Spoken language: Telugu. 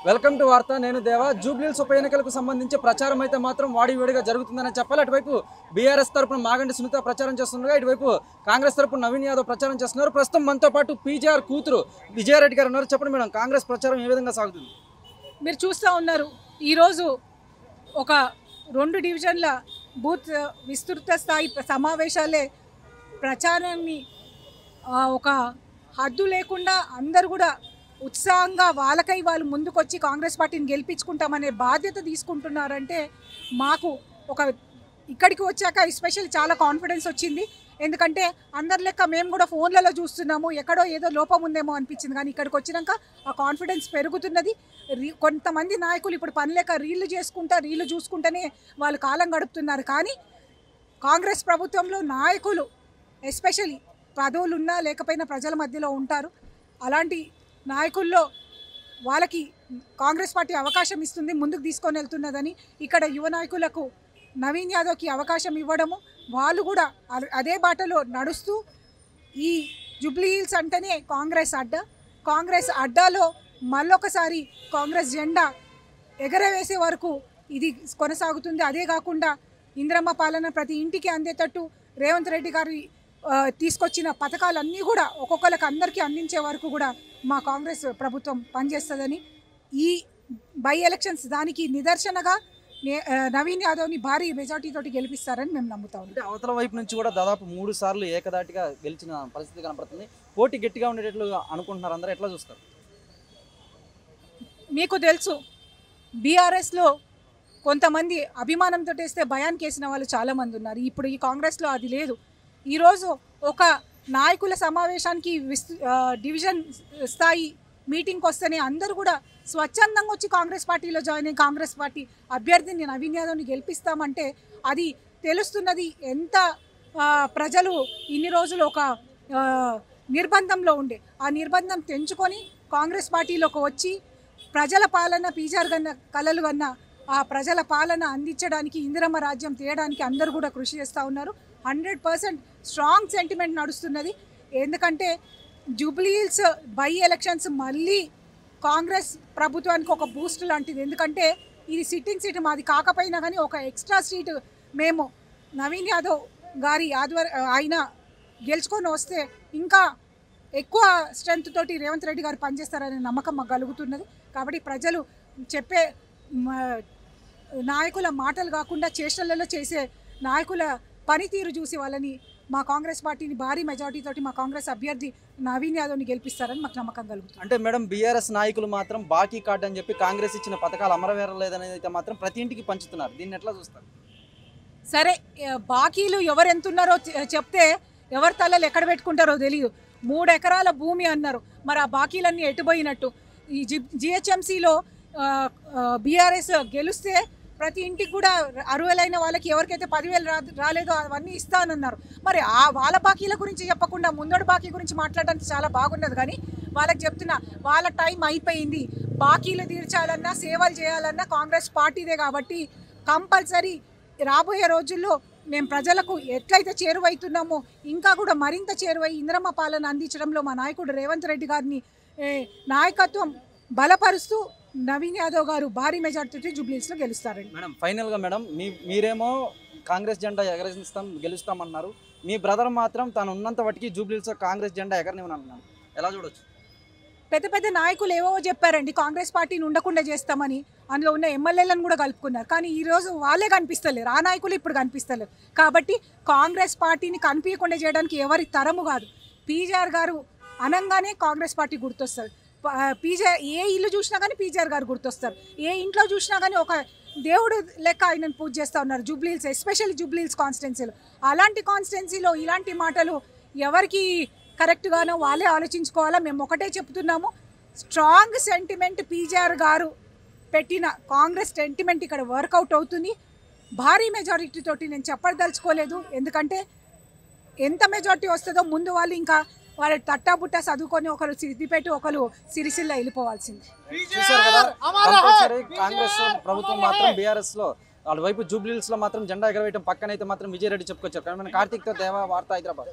వెల్కమ్ టు వార్త. నేను దేవా. జూబ్లీహిల్స్ ఉప ఎన్నికలకు సంబంధించి ప్రచారం అయితే మాత్రం వాడివేడిగా జరుగుతుందని చెప్పాలి. అటువైపు బీఆర్ఎస్ తరపున మాగంటి సునీత ప్రచారం చేస్తుండగా, ఇటువైపు కాంగ్రెస్ తరపున నవీన్ యాదవ్ ప్రచారం చేస్తున్నారు. ప్రస్తుతం మనతో పాటు పీజీఆర్ కూతురు విజయారెడ్డి గారు ఉన్నారు. చెప్పండి మేడం, కాంగ్రెస్ ప్రచారం ఏ విధంగా సాగుతుంది? మీరు చూస్తూ ఉన్నారు, ఈరోజు ఒక 2 డివిజన్ల బూత్ విస్తృత స్థాయి సమావేశాలే ప్రచారాన్ని ఒక హద్దు లేకుండా అందరూ కూడా ఉత్సాహంగా వాళ్ళకై వాళ్ళు ముందుకొచ్చి కాంగ్రెస్ పార్టీని గెలిపించుకుంటామనే బాధ్యత తీసుకుంటున్నారంటే మాకు ఒక ఇక్కడికి వచ్చాక ఎస్పెషల్లీ చాలా కాన్ఫిడెన్స్ వచ్చింది. ఎందుకంటే అందరి లెక్క మేము కూడా ఫోన్లలో చూస్తున్నాము, ఎక్కడో ఏదో లోపం ఉందేమో అనిపించింది. కానీ ఇక్కడికి వచ్చినాక ఆ కాన్ఫిడెన్స్ పెరుగుతున్నది. కొంతమంది నాయకులు ఇప్పుడు పని లేక రీళ్లు చూసుకుంటేనే వాళ్ళు కాలం గడుపుతున్నారు. కానీ కాంగ్రెస్ ప్రభుత్వంలో నాయకులు ఎస్పెషల్లీ పదవులు ఉన్నా లేకపోయినా ప్రజల మధ్యలో ఉంటారు. అలాంటి నాయకుల్లో వాళ్ళకి కాంగ్రెస్ పార్టీ అవకాశం ఇస్తుంది, ముందుకు తీసుకొని వెళ్తున్నదని ఇక్కడ యువ నాయకులకు నవీన్ యాదవ్కి అవకాశం ఇవ్వడము, వాళ్ళు కూడా అదే బాటలో నడుస్తూ ఈ జూబ్లీహిల్స్ అంటేనే కాంగ్రెస్ అడ్డాలో మళ్ళొకసారి కాంగ్రెస్ జెండా ఎగరవేసే వరకు ఇది కొనసాగుతుంది. అదే కాకుండా ఇందిరమ్మ పాలన ప్రతి ఇంటికి అందేటట్టు రేవంత్ రెడ్డి గారి తీసుకొచ్చిన పథకాలన్నీ కూడా ఒక్కొక్కరికి అందరికీ అందించే వరకు కూడా మా కాంగ్రెస్ ప్రభుత్వం పనిచేస్తుందని, ఈ బై ఎలక్షన్స్ దానికి నిదర్శనగా నవీన్ యాదవ్ని భారీ మెజార్టీతోటి గెలిపిస్తారని మేము నమ్ముతాం. అంటే అవతల వైపు నుంచి కూడా దాదాపు 3 సార్లు ఏకదాటిగా గెలిచిన పరిస్థితి కనపడుతుంది. పోటీ గట్టిగా ఉండేటట్లు అనుకుంటున్నారు అందరూ, ఎట్లా చూస్తారు? మీకు తెలుసు, బీఆర్ఎస్లో కొంతమంది అభిమానంతో వేస్తే భయానికి వేసిన వాళ్ళు చాలామంది ఉన్నారు. ఇప్పుడు ఈ కాంగ్రెస్లో అది లేదు. ఈరోజు ఒక నాయకుల సమావేశానికి డివిజన్ స్థాయి మీటింగ్కి వస్తేనే అందరూ కూడా స్వచ్ఛందంగా వచ్చి కాంగ్రెస్ పార్టీలో జాయిన్ అయ్యి కాంగ్రెస్ పార్టీ అభ్యర్థిని నవీన్ యాదవ్ని గెలిపిస్తామంటే అది తెలుస్తున్నది. ఎంత ప్రజలు ఇన్ని రోజులు ఒక నిర్బంధంలో ఉండే ఆ నిర్బంధం తెంచుకొని కాంగ్రెస్ పార్టీలోకి వచ్చి ప్రజల పాలన పీజార్ కన్నా కలలు కన్నా ఆ ప్రజల పాలన అందించడానికి, ఇందిరమ్మ రాజ్యం తీయడానికి అందరూ కూడా కృషి చేస్తూ ఉన్నారు. 100% స్ట్రాంగ్ సెంటిమెంట్ నడుస్తున్నది. ఎందుకంటే జూబ్లీహిల్స్ బై ఎలక్షన్స్ మళ్ళీ కాంగ్రెస్ ప్రభుత్వానికి ఒక బూస్ట్ లాంటిది. ఎందుకంటే ఇది సిట్టింగ్ సీటు మాది కాకపోయినా కానీ ఒక ఎక్స్ట్రా సీటు మేము నవీన్ యాదవ్ గారి ఆయన గెలుచుకొని వస్తే ఇంకా ఎక్కువ స్ట్రెంత్ తోటి రేవంత్ రెడ్డి గారు పనిచేస్తారనే నమ్మకం మాకు కలుగుతున్నది. కాబట్టి ప్రజలు చెప్పే నాయకుల మాటలు కాకుండా చేష్టలలో చేసే నాయకుల పనితీరు చూసి వాళ్ళని మా కాంగ్రెస్ పార్టీని భారీ మెజార్టీతోటి మా కాంగ్రెస్ అభ్యర్థి నవీన్ యాదవ్ని గెలిపిస్తారని మాకు నమ్మకం కలుగుతుంది. అంటే మేడం, బీఆర్ఎస్ నాయకులు మాత్రం బాకీ కార్డు అని చెప్పి కాంగ్రెస్ ఇచ్చిన పథకాలు అమరవేరలేదనేది అయితే మాత్రం ప్రతి ఇంటికి పంచుతున్నారు. దీన్ని ఎట్లా చూస్తారు? సరే, బాకీలు ఎవరు ఎంతున్నారో చెప్తే ఎవరి తలలు ఎక్కడ పెట్టుకుంటారో తెలియదు. 3 ఎకరాల భూమి అన్నారు, మరి ఆ బాకీలన్నీ ఎటుపోయినట్టు? ఈ జిహెచ్ఎంసీలో బీఆర్ఎస్ గెలిస్తే ప్రతి ఇంటికి కూడా 60,000 వాళ్ళకి ఎవరికైతే 10,000 రాలేదో అవన్నీ ఇస్తానన్నారు. మరి ఆ వాళ్ళ బాకీల గురించి చెప్పకుండా ముందడు బాకీ గురించి మాట్లాడడానికి చాలా బాగున్నది. కానీ వాళ్ళకి చెప్తున్నా, వాళ్ళ టైం అయిపోయింది. బాకీలు తీర్చాలన్నా సేవలు చేయాలన్నా కాంగ్రెస్ పార్టీదే. కాబట్టి కంపల్సరీ రాబోయే రోజుల్లో మేము ప్రజలకు ఎట్లయితే చేరువవుతున్నామో ఇంకా కూడా మరింత చేరువై ఇందిరమ్మ పాలన అందించడంలో మా నాయకుడు రేవంత్ రెడ్డి గారిని నాయకత్వం బలపరుస్తూ నవీన్ యాదవ్ గారు భారీ మెజార్టీతో జూబ్లీహిల్స్లో గెలుస్తారండి. మేడం, ఫైనల్గా మేడం, మీరేమో కాంగ్రెస్ జెండా గెలుస్తామన్నారు. మీ బ్రదర్ మాత్రం తను ఉన్నంత వాటికి జూబ్లీహిల్స్లో కాంగ్రెస్ జెండా ఎగరనివ్వనంటున్నారు. ఎలా చూడొచ్చు? పెద్ద పెద్ద నాయకులు ఏవో చెప్పారండి, కాంగ్రెస్ పార్టీని ఉండకుండా చేస్తామని. అందులో ఉన్న ఎమ్మెల్యేలను కూడా కలుపుకున్నారు. కానీ ఈరోజు వాళ్ళే కనిపిస్తలేరు, ఆ నాయకులు ఇప్పుడు కనిపిస్తలేరు. కాబట్టి కాంగ్రెస్ పార్టీని కనిపించకుండా చేయడానికి ఎవరి తరము కాదు. పీజీఆర్ గారు అనంగానే కాంగ్రెస్ పార్టీ గుర్తొస్తారు. ఏ ఇల్లు చూసినా కానీ పీజీఆర్ గారు గుర్తొస్తారు. ఏ ఇంట్లో చూసినా కానీ ఒక దేవుడు లెక్క ఆయనను పూజ చేస్తూ ఉన్నారు జూబ్లీహిల్స్, ఎస్పెషల్లీ జూబ్లీహిల్స్ కాన్స్టిట్యున్సీలో. అలాంటి కాన్స్టిట్యున్సీలో ఇలాంటి మాటలు ఎవరికి కరెక్ట్గానో వాళ్ళే ఆలోచించుకోవాలా. మేము ఒకటే చెప్తున్నాము, స్ట్రాంగ్ సెంటిమెంట్ పీజీఆర్ గారు పెట్టిన కాంగ్రెస్ సెంటిమెంట్ ఇక్కడ వర్కౌట్ అవుతుంది. భారీ మెజారిటీతోటి నేను చెప్పదలుచుకోలేదు. ఎందుకంటే ఎంత మెజారిటీ వస్తుందో ముందు వాళ్ళు ఇంకా వాళ్ళ తట్టాబుట్టా చదువుకొని ఒకరు సిద్దిపేట ఒకరు సిరిసిల్ల వెళ్ళిపోవాల్సింది. చూసారు కదా, కంపల్సరీ కాంగ్రెస్ ప్రభుత్వం మాత్రం బీఆర్ఎస్ లో వాళ్ళ వైపు జూబ్లీహిల్స్ లో మాత్రం జెండా ఎగరవేయడం పక్కనైతే మాత్రం విజయారెడ్డి చెప్పుకొచ్చారు. కార్తీక్ తో దేవా, వార్త, హైదరాబాద్.